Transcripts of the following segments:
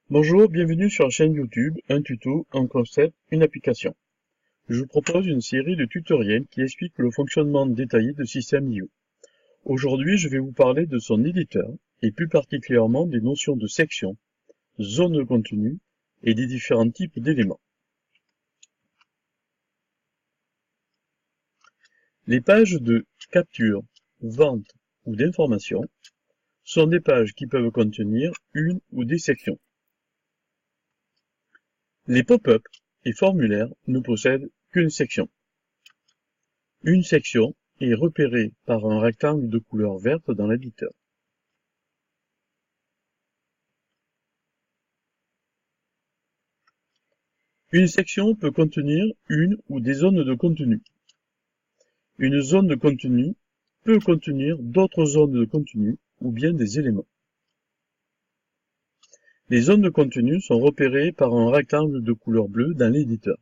Bonjour, bienvenue sur la chaîne YouTube, un tuto, un concept, une application. Je vous propose une série de tutoriels qui expliquent le fonctionnement détaillé de System.io. Aujourd'hui, je vais vous parler de son éditeur, et plus particulièrement des notions de section, zone de contenu et des différents types d'éléments. Les pages de capture, vente ou d'information sont des pages qui peuvent contenir une ou des sections. Les pop-up et formulaires ne possèdent qu'une section. Une section est repérée par un rectangle de couleur verte dans l'éditeur. Une section peut contenir une ou des zones de contenu. Une zone de contenu peut contenir d'autres zones de contenu ou bien des éléments. Les zones de contenu sont repérées par un rectangle de couleur bleue dans l'éditeur.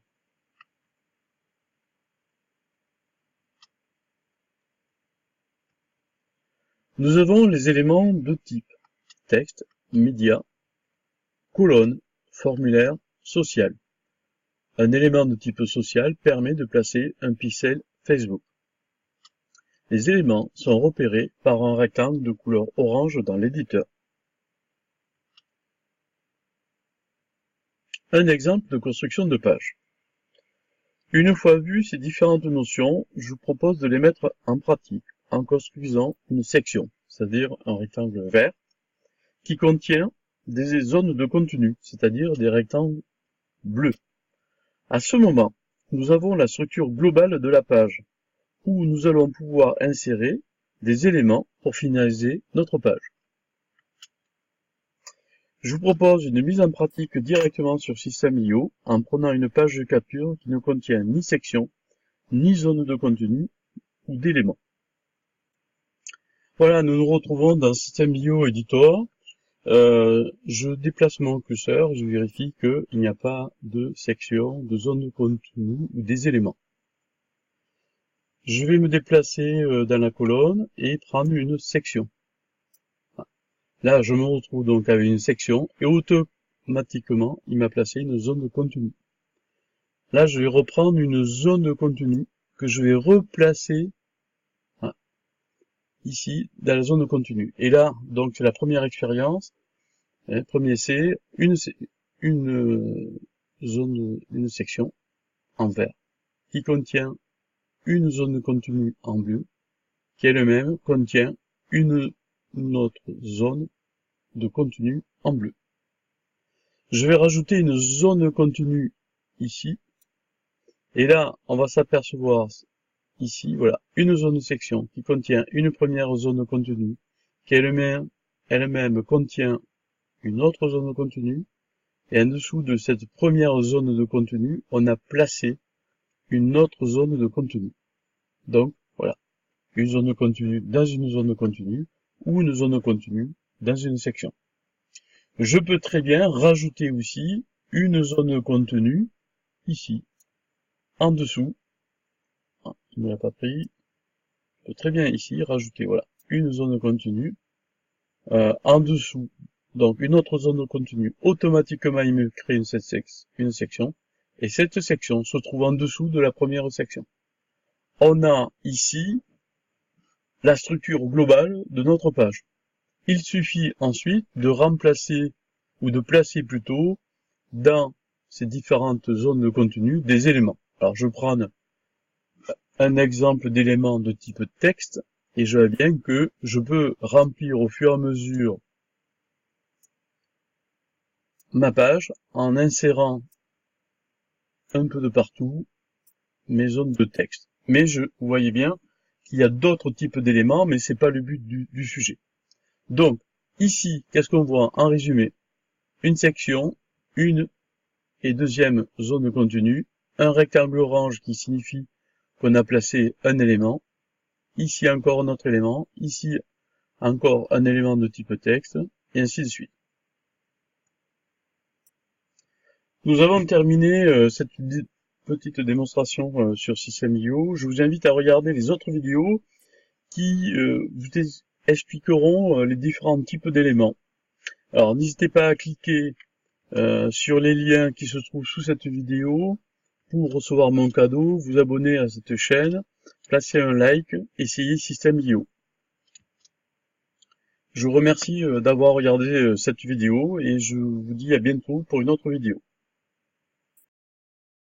Nous avons les éléments de type texte, média, colonne, formulaire, social. Un élément de type social permet de placer un pixel Facebook. Les éléments sont repérés par un rectangle de couleur orange dans l'éditeur. Un exemple de construction de page. Une fois vues ces différentes notions, je vous propose de les mettre en pratique en construisant une section, c'est-à-dire un rectangle vert, qui contient des zones de contenu, c'est-à-dire des rectangles bleus. À ce moment, nous avons la structure globale de la page, où nous allons pouvoir insérer des éléments pour finaliser notre page. Je vous propose une mise en pratique directement sur System.io en prenant une page de capture qui ne contient ni section, ni zone de contenu ou d'éléments. Voilà, nous nous retrouvons dans System.io Editor. Je déplace mon curseur, je vérifie qu'il n'y a pas de section, de zone de contenu ou des éléments. Je vais me déplacer dans la colonne et prendre une section. Là, je me retrouve donc avec une section et automatiquement, il m'a placé une zone de contenu. Là, je vais reprendre une zone de contenu que je vais replacer ici dans la zone de contenu. Et là, donc, c'est la première expérience. Premier essai, une section en vert qui contient une zone de contenu en bleu qui elle-même contient une autre zone de contenu en bleu. Je vais rajouter une zone de contenu ici. Et là, on va s'apercevoir ici, voilà, une zone de section qui contient une première zone de contenu qui elle-même contient une autre zone de contenu. Et en dessous de cette première zone de contenu, on a placé une autre zone de contenu. Donc, voilà, une zone de contenu dans une zone de contenu ou une zone de contenu dans une section. Je peux très bien rajouter aussi une zone de contenu ici, en dessous. Il ne l'a pas pris. Je peux très bien ici rajouter voilà une zone de contenu en dessous. Donc une autre zone de contenu. Automatiquement, il me crée une section. Et cette section se trouve en dessous de la première section. On a ici la structure globale de notre page. Il suffit ensuite de remplacer ou de placer plutôt dans ces différentes zones de contenu des éléments. Alors je prends un exemple d'élément de type texte et je vois bien que je peux remplir au fur et à mesure ma page en insérant un peu de partout mes zones de texte. Mais vous voyez bien qu'il y a d'autres types d'éléments, mais c'est pas le but du sujet. Donc, ici, qu'est-ce qu'on voit en résumé? Une section, une et deuxième zone de contenu, un rectangle orange qui signifie qu'on a placé un élément, ici encore un autre élément, ici encore un élément de type texte, et ainsi de suite. Nous avons terminé cette petite démonstration sur System.io. Je vous invite à regarder les autres vidéos qui vous expliqueront les différents types d'éléments. Alors n'hésitez pas à cliquer sur les liens qui se trouvent sous cette vidéo pour recevoir mon cadeau, vous abonner à cette chaîne, placer un like, essayer Système.io. Je vous remercie d'avoir regardé cette vidéo et je vous dis à bientôt pour une autre vidéo.